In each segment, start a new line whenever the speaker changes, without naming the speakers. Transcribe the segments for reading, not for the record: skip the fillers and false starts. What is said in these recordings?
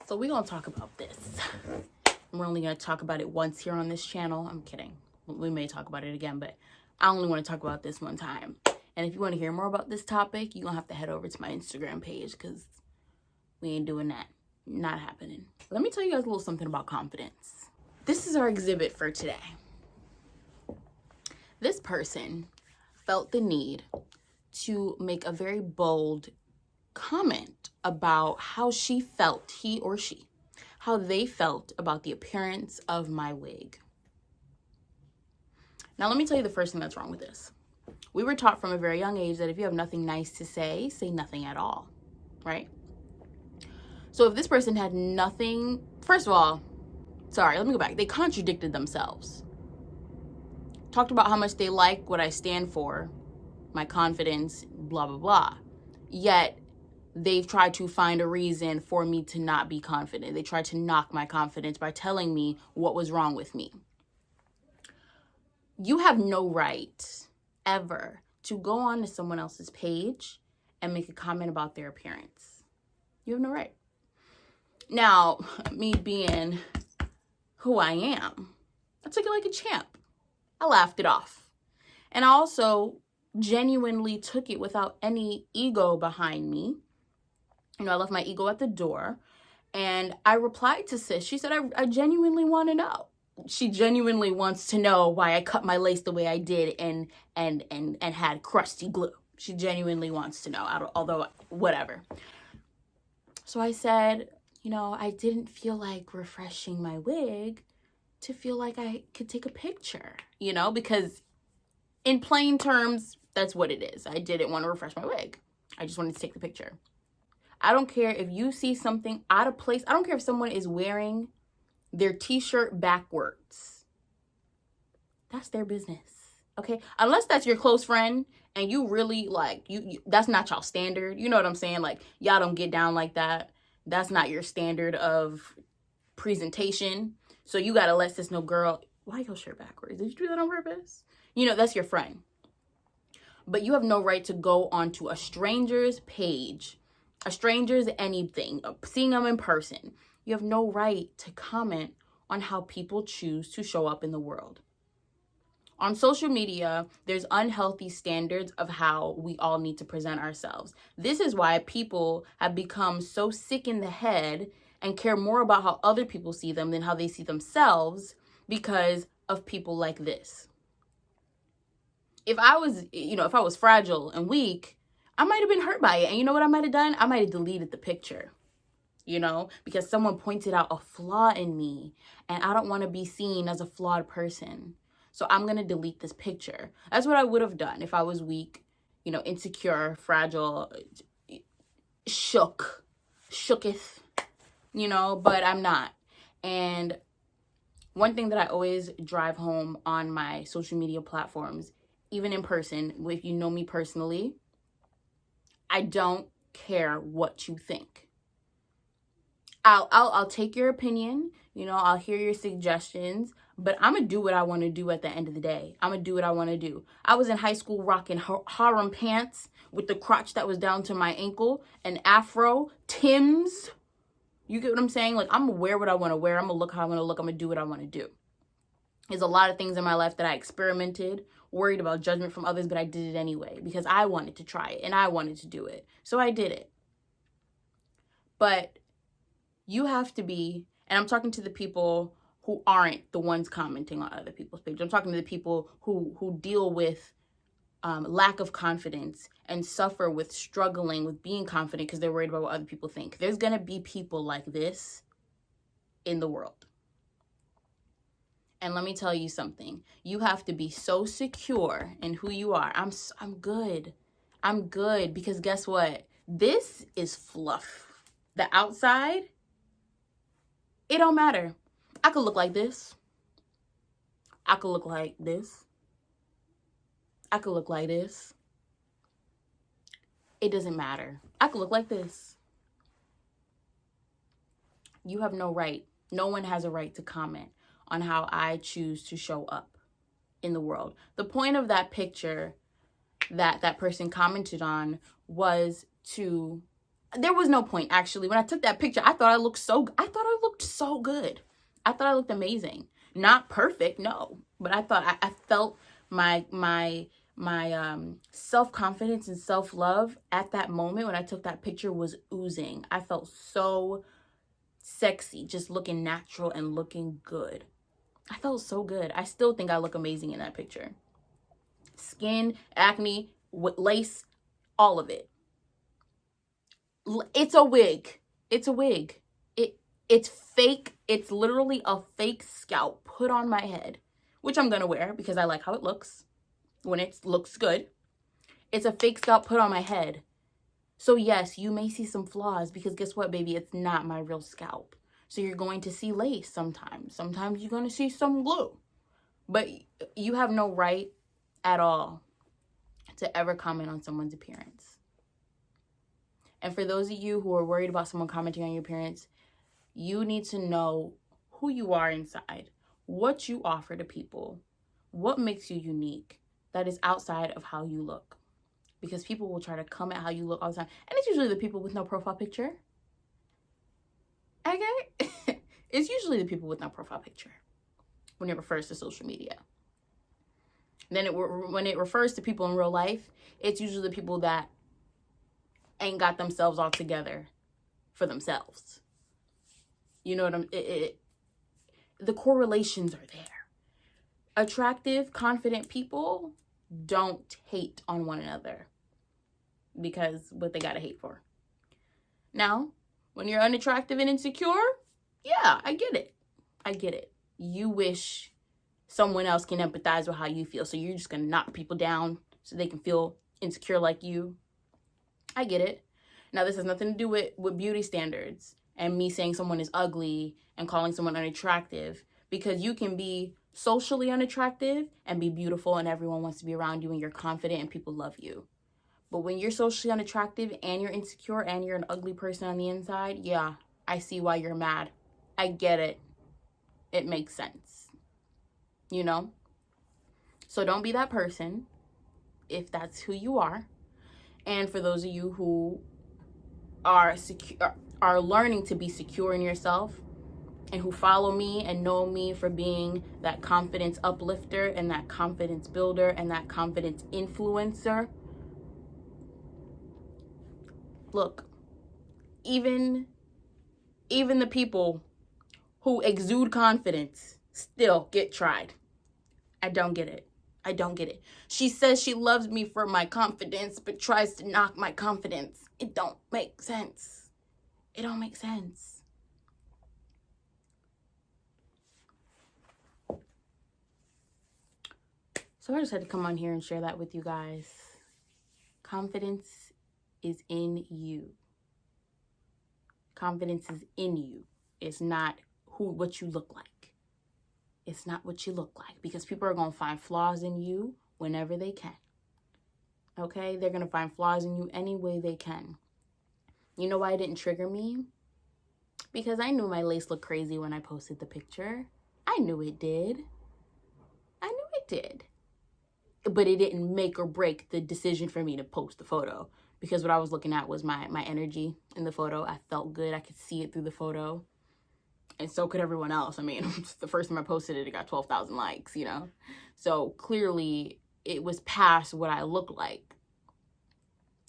So we're going to talk about this. We're only going to talk about it once here on this channel. I'm kidding. We may talk about it again, but I only want to talk about this one time. And if you want to hear more about this topic, you're going to have to head over to my Instagram page because we ain't doing that. Not happening. Let me tell you guys a little something about confidence. This is our exhibit for today. This person felt the need to make a very bold comment about how she felt, he or she, how they felt about the appearance of my wig. Now, let me tell you the first thing that's wrong with this. We were taught from a very young age that if you have nothing nice to say nothing at all, right? So if this person had nothing, first of all, sorry, let me go back. They contradicted themselves. Talked about how much they like what I stand for, my confidence, blah, blah, blah. Yet they've tried to find a reason for me to not be confident. They tried to knock my confidence by telling me what was wrong with me. You have no right ever to go on to someone else's page and make a comment about their appearance. You have no right. Now, me being who I am, I took it like a champ. I laughed it off. And I also genuinely took it without any ego behind me. You know, I left my ego at the door and I replied to sis. She said, I genuinely want to know. She genuinely wants to know why I cut my lace the way I did and had crusty glue. She genuinely wants to know, although whatever. So I said, you know, I didn't feel like refreshing my wig to feel like I could take a picture, you know, because in plain terms, that's what it is. I didn't want to refresh my wig. I just wanted to take the picture. I don't care if you see something out of place. I don't care if someone is wearing their t-shirt backwards. That's their business, okay? Unless that's your close friend and you really like, you that's not y'all standard. You know what I'm saying? Like, y'all don't get down like that. That's not your standard of presentation. So you got to let sis know, girl, why your shirt backwards? Did you do that on purpose? You know, that's your friend. But you have no right to go onto a stranger's page, a stranger's anything, seeing them in person. You have no right to comment on how people choose to show up in the world. On social media, there's unhealthy standards of how we all need to present ourselves. This is why people have become so sick in the head and care more about how other people see them than how they see themselves because of people like this. If I was fragile and weak, I might have been hurt by it. And you know what I might have done? I might have deleted the picture, you know, because someone pointed out a flaw in me and I don't want to be seen as a flawed person. So I'm going to delete this picture. That's what I would have done if I was weak, you know, insecure, fragile, shooketh, you know, but I'm not. And one thing that I always drive home on my social media platforms, even in person, if you know me personally, I don't care what you think. I'll take your opinion, you know, I'll hear your suggestions, but I'm gonna do what I want to do at the end of the day. I'm gonna do what I want to do. I was in high school rocking harem pants with the crotch that was down to my ankle, an afro, Timbs. You get what I'm saying? Like, I'm gonna wear what I want to wear. I'm gonna look how I want to look. I'm gonna do what I want to do. There's a lot of things in my life that I experimented, worried about judgment from others, but I did it anyway because I wanted to try it and I wanted to do it. So I did it. But you have to be, and I'm talking to the people who aren't the ones commenting on other people's pages. I'm talking to the people who deal with lack of confidence and suffer with struggling with being confident because they're worried about what other people think. There's going to be people like this in the world. And let me tell you something. You have to be so secure in who you are. I'm good. I'm good because guess what? This is fluff. The outside, it don't matter. I could look like this. I could look like this. I could look like this. It doesn't matter. I could look like this. You have no right. No one has a right to comment on how I choose to show up in the world. The point of that picture that person commented on was to there was no point, actually. When I took that picture, I thought I looked so good. I thought I looked amazing. Not perfect, no. But I felt my self-confidence and self-love at that moment when I took that picture was oozing. I felt so sexy, just looking natural and looking good. I felt so good. I still think I look amazing in that picture. Skin, acne, lace, all of it. It's a wig. It's a wig. It's fake. It's literally a fake scalp put on my head, which I'm gonna wear because I like how it looks when it looks good. It's a fake scalp put on my head. So yes, you may see some flaws because guess what, baby? It's not my real scalp. So you're going to see lace sometimes. Sometimes you're going to see some glue. But you have no right at all to ever comment on someone's appearance. And for those of you who are worried about someone commenting on your appearance, you need to know who you are inside, what you offer to people, what makes you unique that is outside of how you look. Because people will try to come at how you look all the time. And it's usually the people with no profile picture. Okay? It's usually the people with no profile picture when it refers to social media. Then when it refers to people in real life, it's usually the people that ain't got themselves all together for themselves. You know what the correlations are there. Attractive, confident people don't hate on one another because what they gotta hate for. Now, when you're unattractive and insecure, yeah, I get it. You wish someone else can empathize with how you feel, so you're just gonna knock people down so they can feel insecure like you. I get it. Now, this has nothing to do with beauty standards and me saying someone is ugly and calling someone unattractive, because you can be socially unattractive and be beautiful and everyone wants to be around you and you're confident and people love you. But when you're socially unattractive and you're insecure and you're an ugly person on the inside, yeah, I see why you're mad. I get it. It makes sense. You know? So don't be that person if that's who you are. And for those of you who are learning to be secure in yourself and who follow me and know me for being that confidence uplifter and that confidence builder and that confidence influencer, look, even the people who exude confidence still get tried. I don't get it. She says she loves me for my confidence, but tries to knock my confidence. It don't make sense. So I just had to come on here and share that with you guys. Confidence is in you. Confidence is in you. It's not what you look like. It's not what you look like, because people are going to find flaws in you whenever they can. Okay? They're going to find flaws in you any way they can. You know why it didn't trigger me? Because I knew my lace looked crazy when I posted the picture. I knew it did. But it didn't make or break the decision for me to post the photo, because what I was looking at was my energy in the photo. I felt good. I could see it through the photo. And so could everyone else. I mean, the first time I posted it, it got 12,000 likes, you know? So clearly it was past what I look like.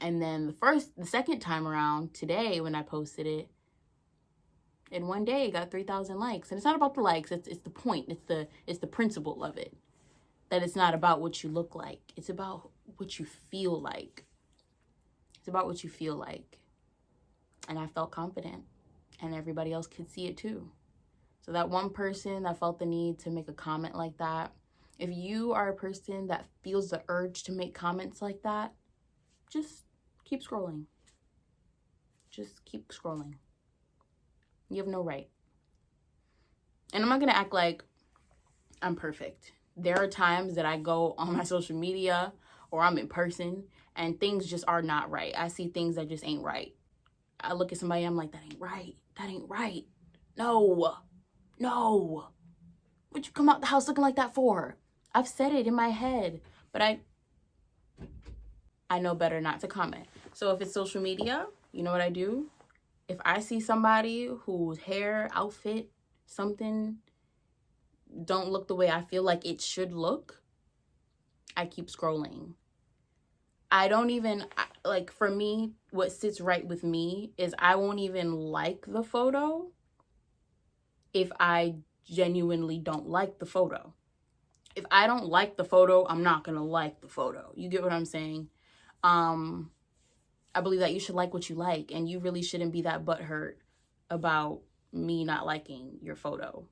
And then the second time around today when I posted it, in one day it got 3,000 likes. And it's not about the likes, it's the point. It's the principle of it. That it's not about what you look like. It's about what you feel like. And I felt confident. And everybody else could see it too. So that one person that felt the need to make a comment like that, if you are a person that feels the urge to make comments like that, just keep scrolling. You have no right. And I'm not going to act like I'm perfect. There are times that I go on my social media or I'm in person and things just are not right. I see things that just ain't right. I look at somebody, I'm like, that ain't right. No. What'd you come out the house looking like that for? I've said it in my head, but I know better not to comment. So if it's social media, you know what I do? If I see somebody whose hair, outfit, something don't look the way I feel like it should look, I keep scrolling. I don't even, like, for me, what sits right with me is I won't even like the photo if I genuinely don't like the photo. If I don't like the photo, I'm not gonna like the photo. You get what I'm saying? I believe that you should like what you like, and you really shouldn't be that butthurt about me not liking your photo.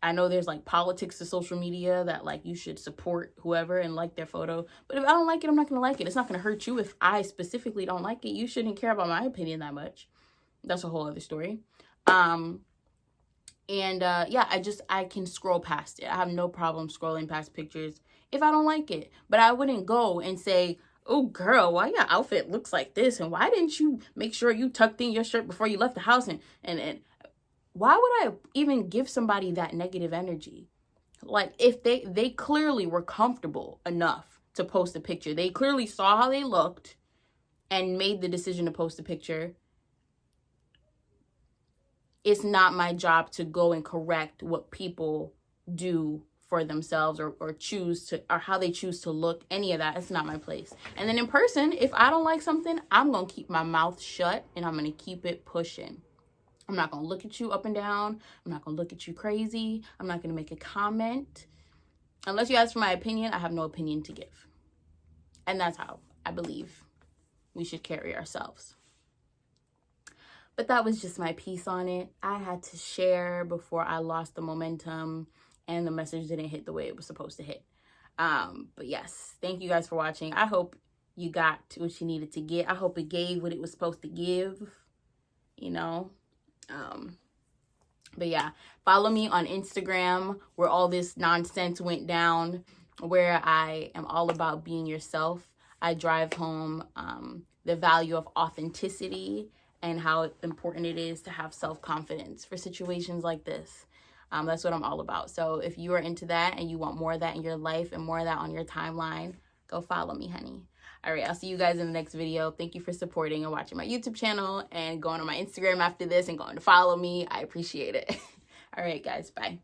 I know there's like politics to social media that like you should support whoever and like their photo. But if I don't like it, I'm not going to like it. It's not going to hurt you if I specifically don't like it. You shouldn't care about my opinion that much. That's a whole other story. Yeah, I can scroll past it. I have no problem scrolling past pictures if I don't like it. But I wouldn't go and say, oh girl, why your outfit looks like this? And why didn't you make sure you tucked in your shirt before you left the house? And why would I even give somebody that negative energy? Like, if they clearly were comfortable enough to post a picture, they clearly saw how they looked and made the decision to post a picture. It's not my job to go and correct what people do for themselves or choose to, or how they choose to look, any of that. It's not my place. And then in person, if I don't like something, I'm going to keep my mouth shut and I'm going to keep it pushing. I'm not going to look at you up and down. I'm not going to look at you crazy. I'm not going to make a comment. Unless you ask for my opinion, I have no opinion to give. And that's how I believe we should carry ourselves. But that was just my piece on it. I had to share before I lost the momentum and the message didn't hit the way it was supposed to hit. But yes, thank you guys for watching. I hope you got what you needed to get. I hope it gave what it was supposed to give, you know. But yeah, follow me on Instagram where all this nonsense went down, where I am all about being yourself. I drive home the value of authenticity and how important it is to have self-confidence for situations like this. That's what I'm all about. So if you are into that and you want more of that in your life and more of that on your timeline, go follow me, honey. All right, I'll see you guys in the next video. Thank you for supporting and watching my YouTube channel and going on my Instagram after this and going to follow me. I appreciate it. All right, guys, bye.